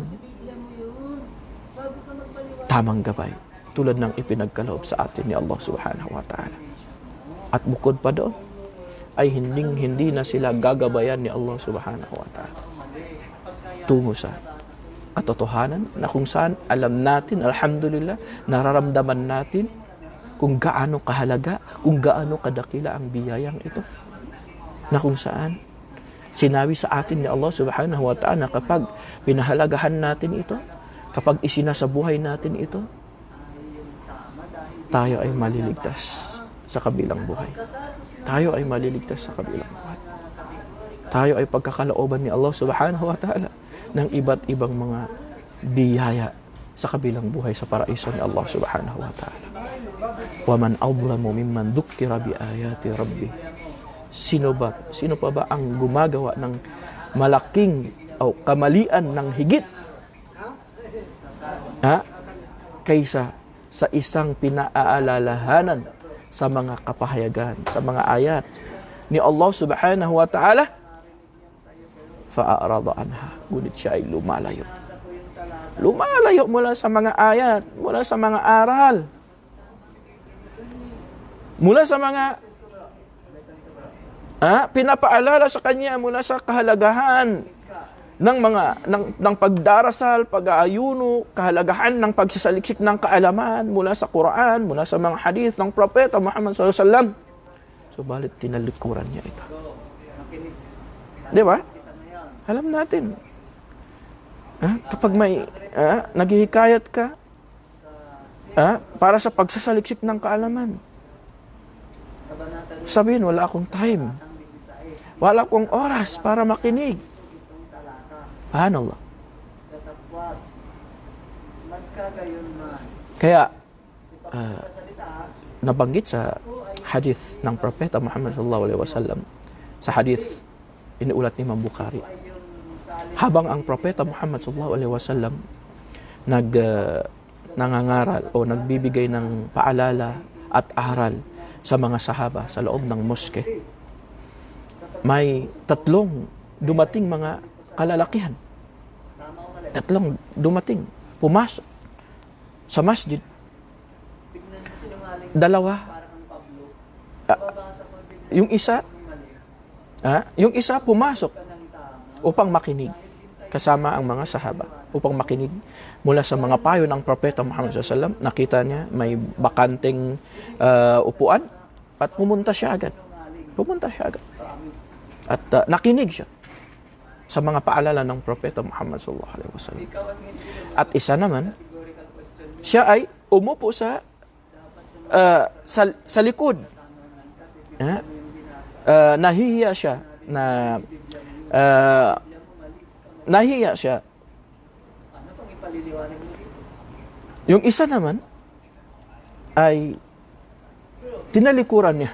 tamang gabay tulad ng ipinagkaloob sa atin ni Allah subhanahu wa ta'ala. At bukod pa doon ay hindi na sila gagabayan ni Allah subhanahu wa ta'ala tungo sa katotohanan na kung saan alam natin, alhamdulillah, nararamdaman natin kung gaano kahalaga, kung gaano kadakila ang biyayang ito, na kung saan Sinabi sa atin ni Allah subhanahu wa ta'ala kapag pinahalagahan natin ito, kapag isinasabuhay natin ito, tayo ay maliligtas sa kabilang buhay. Tayo ay maliligtas sa kabilang buhay. Tayo ay pagkakalooban ni Allah subhanahu wa ta'ala ng iba't ibang mga biyaya sa kabilang buhay sa paraiso ni Allah subhanahu wa ta'ala. وَمَنْ أَظْلَمُ مِمَّنْ ذُكِّرَ بِآيَاتِ رَبِّهِ. Sino pa ba ang gumagawa ng malaking o kamalian ng higit kaysa sa isang pinaaalalahanan sa mga kapahayagan, sa mga ayat ni Allah subhanahu wa ta'ala, fa'arada anha, ngunit siya ay lumalayo. Lumalayo mula sa mga ayat, mula sa mga aral, mula sa mga pinapaalala sa kanya, mula sa kahalagahan ng pagdarasal, pag-aayuno, kahalagahan ng pagsasaliksik ng kaalaman mula sa Quran, mula sa mga hadith ng Propeta Muhammad SAW. Subalit tinalikuran niya ito. Di ba? Alam natin. Kapag may naghihikayat ka para sa pagsasaliksik ng kaalaman, sabihin, wala akong time. Wala akong oras para makinig. Subhanallah. Kaya, nabanggit sa hadith ng Propeta Muhammad SAW, sa hadith inuulat ni Imam Bukhari, habang ang Propeta Muhammad SAW nangangaral o nagbibigay ng paalala at aral sa mga sahaba sa loob ng moske, may tatlong dumating mga kalalakihan. Tatlong dumating, pumasok sa masjid. Dalawa. Yung isa pumasok upang makinig kasama ang mga sahaba, upang makinig mula sa mga payo ng Propeta Muhammad SAW. Nakita niya may bakanteng upuan at pumunta siya agad. At nakinig siya sa mga paalala ng Propeta Muhammad SAW. At isa naman, siya ay umupo sa likod. Nahihiya siya Yung isa naman ay tinalikuran niya.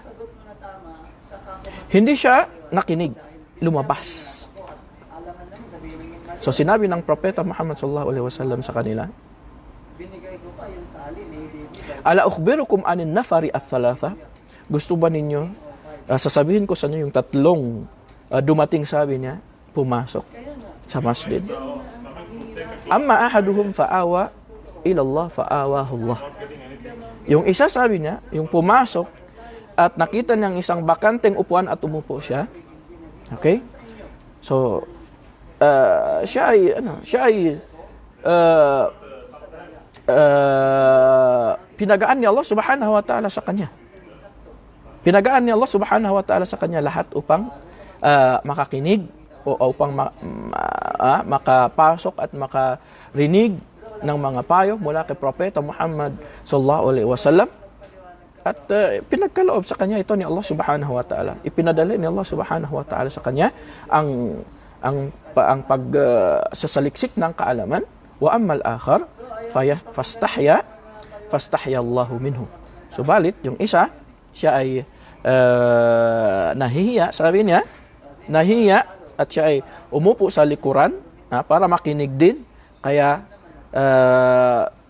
Hindi siya nakinig, lumabas. So sinabi ng Propeta Muhammad SAW sa kanila, ala ukhbirukum anin nafari ath-thalatha. Gusto ba ninyo sasabihin ko sa inyo yung tatlong dumating, sabi niya, pumasok sa masjid. Amma ahaduhum fa'awa ila Allah fa'awahu Allah. Yung isa, sabi niya, yung pumasok at nakita niyang isang bakanteng upuan at umupo siya. Okay? So siya ay pinagaan ni Allah subhanahu wa ta'ala sa kanya. Pinagaan ni Allah subhanahu wa ta'ala sa kanya lahat upang makakinig o upang makapasok at makarinig ng mga payo mula kay Propeta Muhammad sallallahu alaihi wasallam. At pinagkaloob sa kanya ito ni Allah subhanahu wa ta'ala. Ipinadala ni Allah subhanahu wa ta'ala sa kanya ang pagsasaliksik ng kaalaman. Wa ammal akhar fastahya Allahu minhu. Subalit yung isa, siya ay nahihiya, sabi niya, nahihiya, at siya ay umupo sa likuran para makinig din. Kaya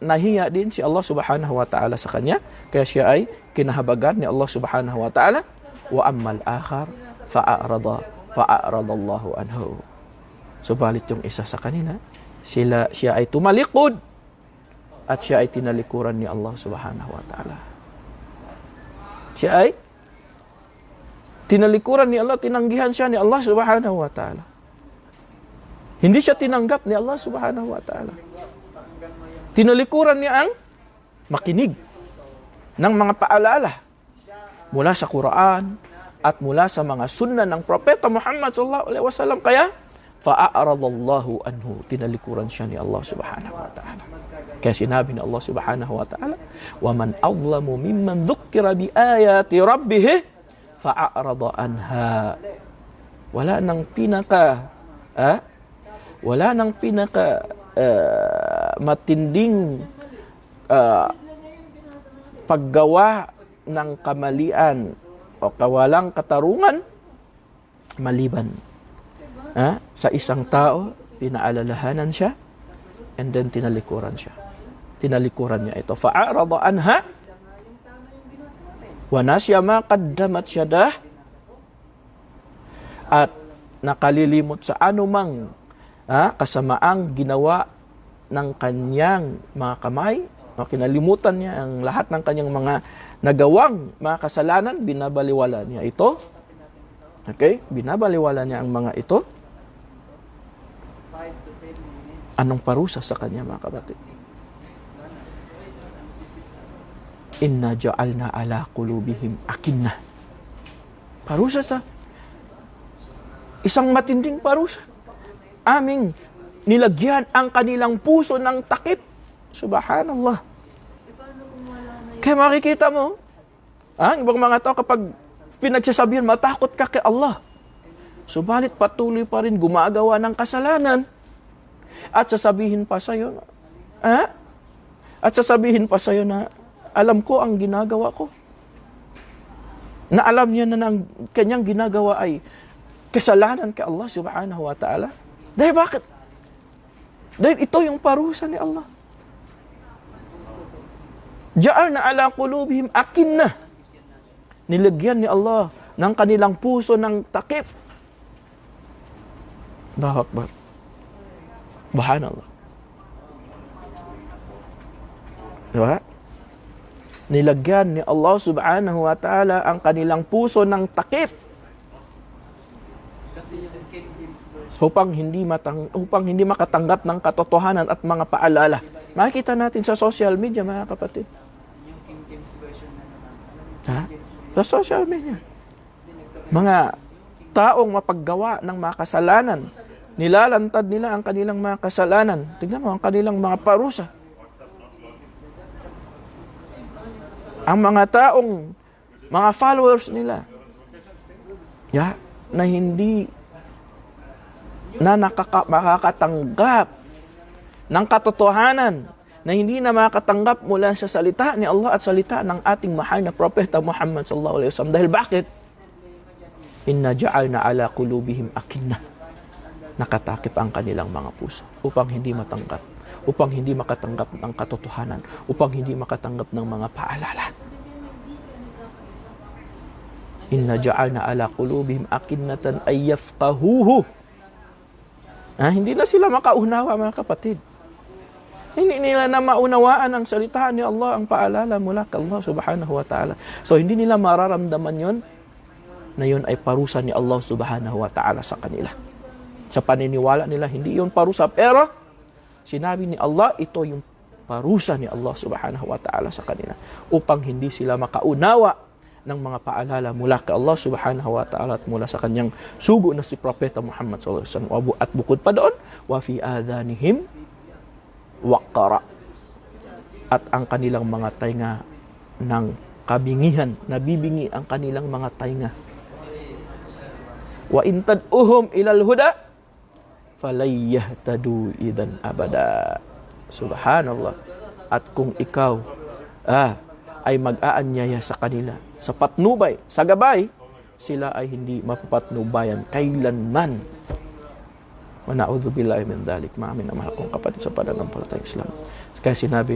nahiya din si Allah subhanahu wa ta'ala sa kanya. Kaya siya ay kinahabagan ni Allah subhanahu wa ta'ala. Wa ammal akhar fa'arada Allahu anhu. Subalit yung isa sa kanina, siya ay tumalikod at siya ay tinalikuran ni Allah subhanahu wa ta'ala. Siya ay tinalikuran ni Allah, tinanggihan siya ni Allah subhanahu wa ta'ala. Hindi siya tinanggap ni Allah subhanahu wa ta'ala. Tinalikuran niya ang makinig ng mga paalala mula sa Quran, at mula sa mga sunna ng Propeta Muhammad sallallahu alaihi wasallam. Kaya, fa'a'aradallahu anhu. Tinalikuran siya ni Allah subhanahu wa ta'ala. Kaya sinabi ni Allah subhanahu wa ta'ala, وَمَنْ أَظْلَمُ مِمَّنْ ذُكِّرَ بِآيَاتِ رَبِّهِ فَأَعْرَضَ عَنْهَا. Wala nang matinding paggawa ng kamalian o kawalang katarungan maliban sa isang tao, pinaalalahanan siya and then tinalikuran siya. Tinalikuran niya ito. Fa'arada anha wa nasya ma qaddamat yadah, at nakalilimot sa anumang kasamaang ginawa ng kanyang mga kamay. Kinalimutan niya ang lahat ng kanyang mga nagawang mga kasalanan, binabaliwala niya ito. Okay? Binabaliwala niya ang mga ito. Anong parusa sa kanya, mga kapatid? Inna ja'alna ala qulubihim akinna. Parusa sa isang matinding parusa. Aming nilagyan ang kanilang puso ng takip. Subhanallah. Kaya makikita mo, ang ibang mga tao kapag pinagsasabihan, matakot ka kay Allah. Subalit patuloy pa rin gumagawa ng kasalanan. At sasabihin pa sa'yo, na, alam ko ang ginagawa ko. Na alam niya na ang kanyang ginagawa ay kasalanan kay Allah subhanahu wa ta'ala. Dahil bakit? Dahil ito yung parusa ni Allah. Ja'alna ala qulubihim akinna. Nilagyan ni Allah ng kanilang puso ng takip. Allahu Akbar. Subhanallah. Diba? Nilagyan ni Allah subhanahu wa ta'ala ang kanilang puso ng takip. Upang hindi makatanggap ng katotohanan at mga paalala. Makikita natin sa social media, mga kapatid. Sa social media. Mga taong mapaggawa ng mga kasalanan, nilalantad nila ang kanilang mga kasalanan. Tignan mo ang kanilang mga parusa. Ang mga taong, mga followers nila, na hindi makakatanggap ng katotohanan, na hindi na makatanggap mula sa salita ni Allah at salita ng ating mahal na Propeta Muhammad sallallahu alaihi wasallam. Dahil bakit? Inna ja'alna ala qulubihim akinna. Nakatakip ang kanilang mga puso upang hindi matanggap, upang hindi makatanggap ng katotohanan, upang hindi makatanggap ng mga paalala. Inna ja'alna ala qulubihim akinnatan ay yafqahuhu. Hindi na sila makaunawa, mga kapatid. Hindi nila na maunawaan ang salita ni Allah, ang paalala mula kay Allah subhanahu wa ta'ala. So, hindi nila mararamdaman yon na yun ay parusa ni Allah subhanahu wa ta'ala sa kanila. Sa paniniwala nila, hindi yun parusa. Pero, sinabi ni Allah, ito yung parusa ni Allah subhanahu wa ta'ala sa kanila. Upang hindi sila makaunawa ng mga paalala mula kay Allah subhanahu wa ta'ala at mula sa kanyang sugo na si Propeta Muhammad sallallahu alaihi wasallam. At bukod pa doon, wa fi adhanihim waqara. At ang kanilang mga tainga ng kabingihan, nabibingi ang kanilang mga tainga. Wa in tad'uhum ilal huda falayahtadu idan abada. Subhanallah. At kung ikaw ay mag-aanyaya sa kanila sa patnubay, sa gabay, sila ay hindi mapapatnubayan kailanman. Wa na'udzu billahi min dzalik. Maamin na mahal kong kapatid sa pananampalatayang Islam. Kaya sinabi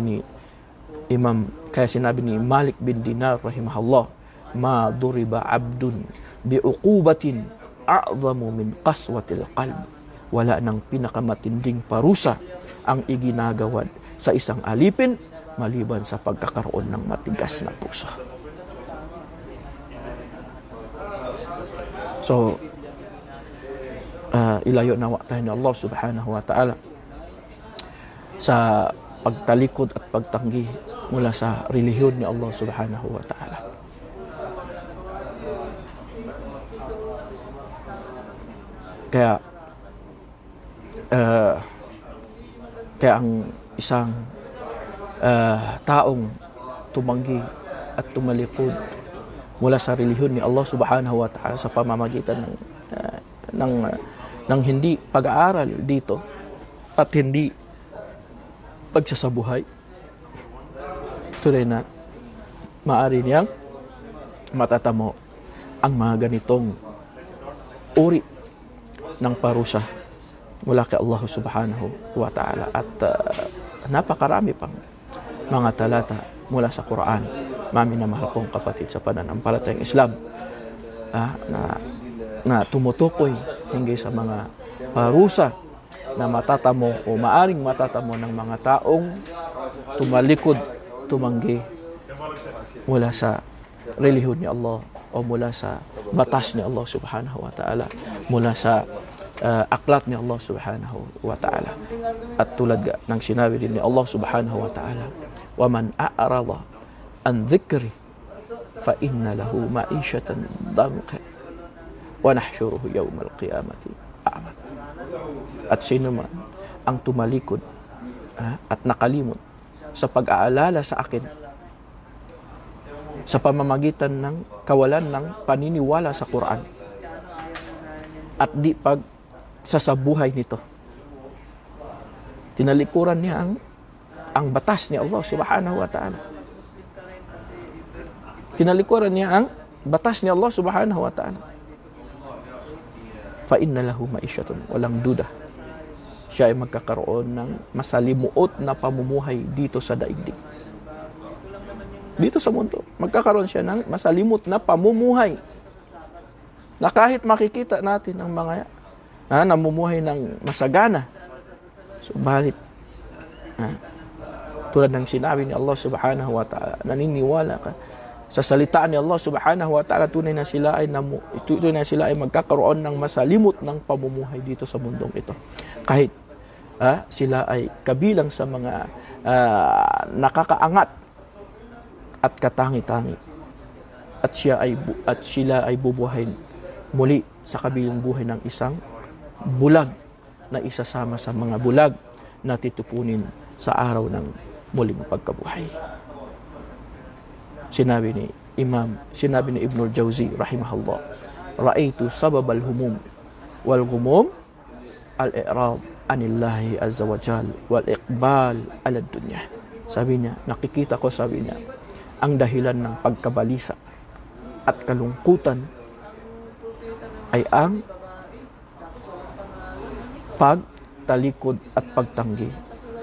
ni Malik bin Dinar rahimahullah, ma duriba abdun bi uqubatin a'zamu min qaswatil qalb. Wala nang pinakamatinding parusa ang iginagawad sa isang alipin maliban sa pagkakaroon ng matigas na puso. So, ilayo nawa tayo ni Allah subhanahu wa ta'ala sa pagtalikod at pagtanggi mula sa relihiyon ni Allah subhanahu wa ta'ala. Kaya kaya ang isang taong tumanggi at tumalikod mula sa relihiyon ni Allah Subhanahu wa Ta'ala sa pamamagitan ng hindi pag-aaral dito at hindi pagsasabuhay, tunay na maaari niyang matatamo ang mga ganitong uri ng parusa mula kay Allah Subhanahu wa Ta'ala. At napakarami pang mga talata mula sa Quran, mami na mahal kong kapatid sa pananampalatayang Islam, na tumutukoy hinggil sa mga parusa na matatamo o maaring matatamo ng mga taong tumalikod, tumanggi mula sa relihiyon ni Allah o mula sa batas ni Allah Subhanahu wa Ta'ala, mula sa aklat ni Allah Subhanahu wa Ta'ala. At tulad ng sinabi din ni Allah Subhanahu wa Ta'ala, وَمَنْ أَعْرَضَ عَنْ ذِكْرِي فَإِنَّ لَهُ مَعِيشَةً ضَنْكًا وَنَحْشُرُهُ يَوْمَ الْقِيَامَةِ أَعْمَى. At sino man ang tumalikod at nakalimot sa pag-aalala sa akin sa pamamagitan ng kawalan ng paniniwala sa Quran at di pagsasabuhay nito, tinalikuran niya ang batas ni Allah Subhanahu wa Ta'ala. Tinalikuran niya ang batas ni Allah Subhanahu wa Ta'ala. Fa inna lahu ma'isyatun, walang duda, siya ay magkakaroon ng masalimuot na pamumuhay dito sa daigdig. Dito sa mundo, magkakaroon siya ng masalimot na pamumuhay na kahit makikita natin ang mga namumuhay ng masagana, subalit tulad ng sinabi ni Allah Subhanahu wa Ta'ala, naniniwala ka sa salita ni Allah Subhanahu wa Ta'ala, tunay na sila ay magkakaroon ng masalimot ng pamumuhay dito sa mundong ito. Kahit sila ay kabilang sa mga nakakaangat at katangi-tangi, at sila ay bubuhayin muli sa kabilang buhay ng isang bulag na isasama sa mga bulag na titupunin sa araw ng muling pagkabuhay. Sinabi ni Ibnul Jawzi rahimahullah, ra'aytu sabab al-humum wal ghumum al-i'rad anillahi azza wa jal wal iqbal ala dunya. Sabi niya, nakikita ko, sabi niya, ang dahilan ng pagkabalisa at kalungkutan ay ang pagtalikod at pagtanggi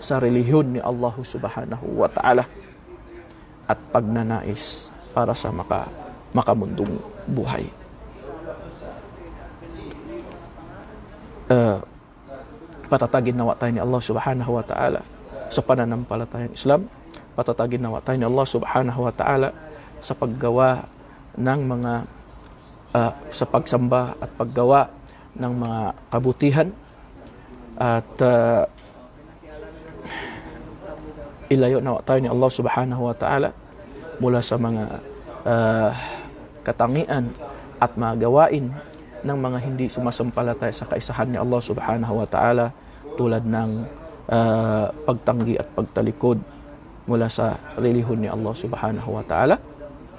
sa relihiyon ni Allah Subhanahu wa Ta'ala at pagnanais para sa makamundong buhay. Patatagin nawa tayo ni Allah Subhanahu wa Ta'ala sa pananampalatayang Islam. Patatagin nawa tayo ni Allah Subhanahu wa Ta'ala sa paggawa ng mga sa pagsamba at paggawa ng mga kabutihan, at ilayo nawa tayo ni Allah Subhanahu wa Ta'ala mula sa mga katangian at mga gawain ng mga hindi sumasampalataya sa kaisahan ni Allah Subhanahu wa Ta'ala, tulad ng pagtanggi at pagtalikod mula sa relihyon ni Allah Subhanahu wa Ta'ala.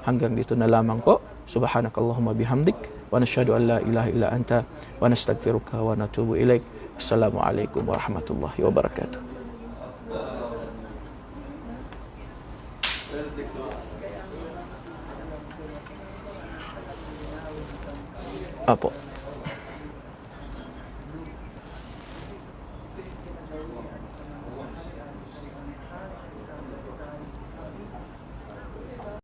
Hanggang dito na lamang po. Subhanakallahumma bihamdik wa nashhadu an la ilaha illa anta wa nastaghfiruka wa natubu ilaik. Assalamualaikum warahmatullahi wabarakatuh. Apo.